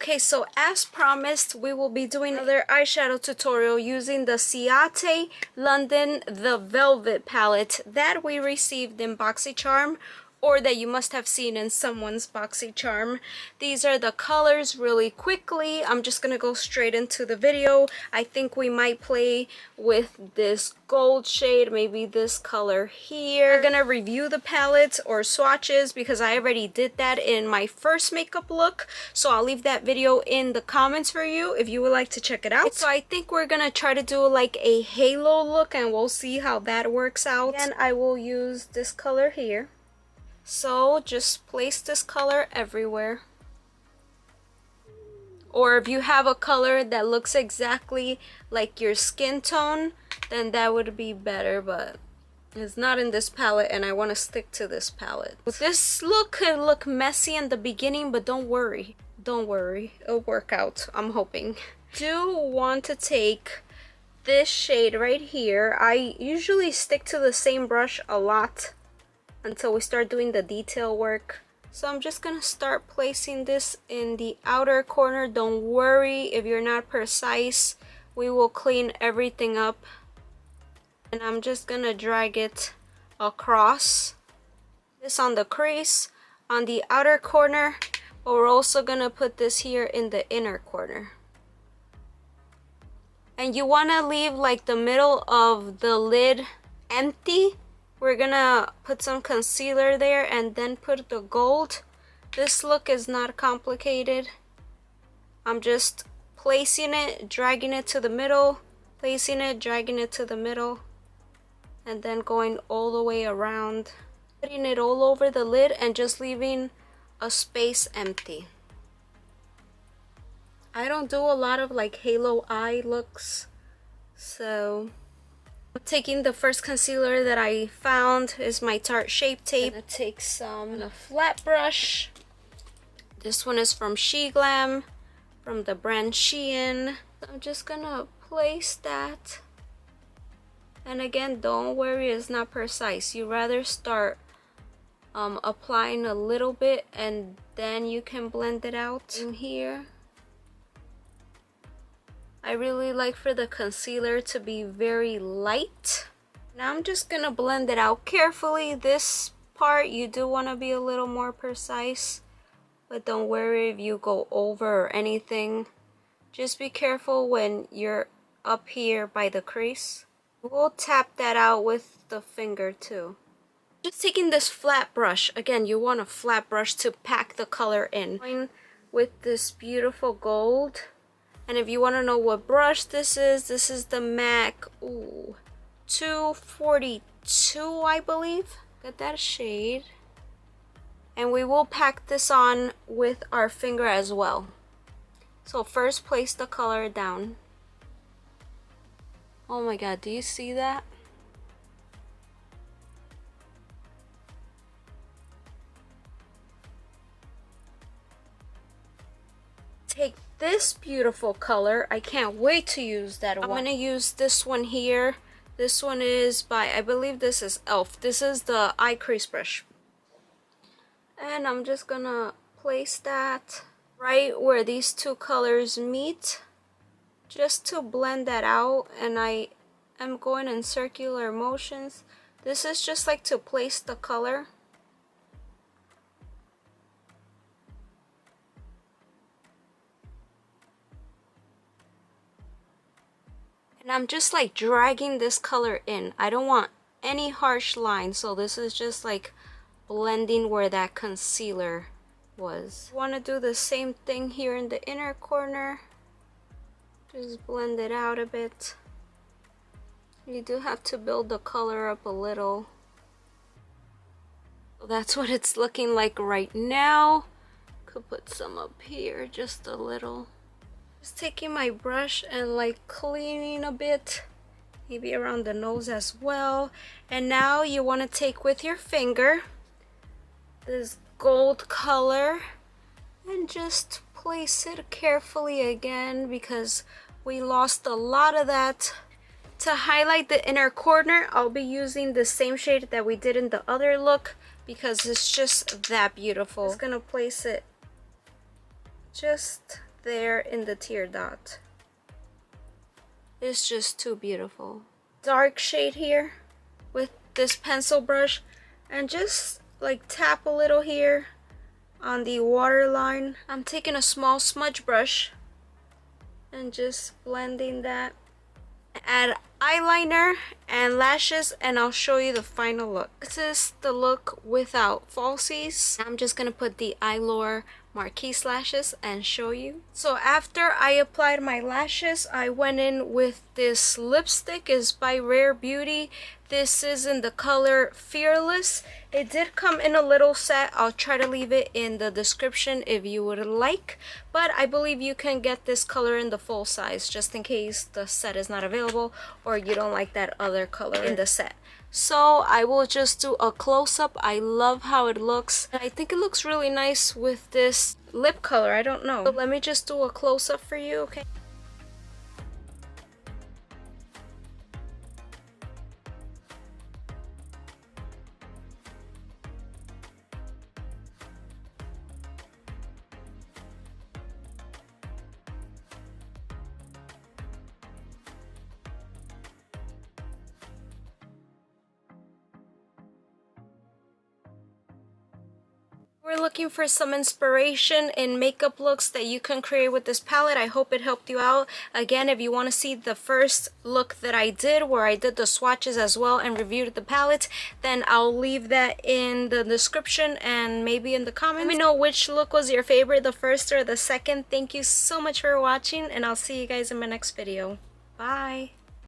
Okay, so as promised, we will be doing another eyeshadow tutorial using the Ciate London Velvet palette that we received in BoxyCharm, or that you must have seen in someone's BoxyCharm. These are the colors really quickly. I'm just gonna go straight into the video. I think we might play with this gold shade, maybe this color here. We're gonna review the palettes or swatches because I already did that in my first makeup look. So I'll leave that video in the comments for you if you would like to check it out. So I think we're gonna try to do like a halo look and we'll see how that works out. And I will use this color here. So just place this color everywhere. Or if you have a color that looks exactly like your skin tone, then that would be better, but it's not in this palette and I want to stick to this palette. This look could look messy in the beginning, but don't worry. Don't worry. It'll work out, I'm hoping. Do want to take this shade right here. I usually stick to the same brush a lot until we start doing the detail work. So I'm just gonna start placing this in the outer corner. Don't worry if you're not precise, we will clean everything up. And I'm just gonna drag it across. This on the crease, on the outer corner, but we're also gonna put this here in the inner corner. And you wanna leave like the middle of the lid empty. We're gonna put some concealer there and then put the gold. This look is not complicated. I'm just placing it, dragging it to the middle, placing it, dragging it to the middle, and then going all the way around, putting it all over the lid and just leaving a space empty. I don't do a lot of like halo eye looks, so taking the first concealer that I found is my Tarte Shape Tape. I'm gonna take some flat brush. This one is from She Glam, from the brand Shein. I'm just gonna place that. And again, don't worry, it's not precise. You rather start applying a little bit and then you can blend it out in here. I really like for the concealer to be very light. Now I'm just gonna blend it out carefully. This part you do want to be a little more precise, but don't worry if you go over or anything. Just be careful when you're up here by the crease. We'll tap that out with the finger too. Just taking this flat brush. Again, you want a flat brush to pack the color in. Going with this beautiful gold. And if you want to know what brush this is the MAC 242, I believe. Got that shade. And we will pack this on with our finger as well. So first place the color down. Oh my god, do you see that? Take this beautiful color. I can't wait to use that one. I'm gonna use this one here. This one is by, I believe this is e.l.f. This is the eye crease brush. And I'm just gonna place that right where these two colors meet, just to blend that out. And I am going in circular motions. This is just like to place the color. And I'm just like dragging this color in. I don't want any harsh lines, so this is just like blending where that concealer was. You want to do the same thing here in the inner corner. Just blend it out a bit. You do have to build the color up a little. So that's what it's looking like right now. Could put some up here, just a little. Just taking my brush and like cleaning a bit, maybe around the nose as well. And now you want to take with your finger this gold color and just place it carefully again, because we lost a lot of that. To highlight the inner corner, I'll be using the same shade that we did in the other look because it's just that beautiful. I'm just gonna place it just there in the tear dot. It's just too beautiful. Dark shade here with this pencil brush, and just like tap a little here on the waterline. I'm taking a small smudge brush and just blending that. Add eyeliner and lashes, and I'll show you the final look. This is the look without falsies. I'm just gonna put the Eyelure Marquise lashes and show you. So after I applied my lashes, I went in with this lipstick. It's by Rare Beauty. This is in the color Fearless. It did come in a little set. I'll try to leave it in the description if you would like, but I believe you can get this color in the full size just in case the set is not available or you don't like that other color in the set. So I will just do a close-up. I love how it looks. I think it looks really nice with this lip color. I don't know. So let me just do a close-up for you, okay? We're looking for some inspiration in makeup looks that you can create with this palette. I hope it helped you out. Again, if you want to see the first look that I did, where I did the swatches as well and reviewed the palette, then I'll leave that in the description and maybe in the comments. Let me know which look was your favorite, the first or the second. Thank you so much for watching, and I'll see you guys in my next video. Bye!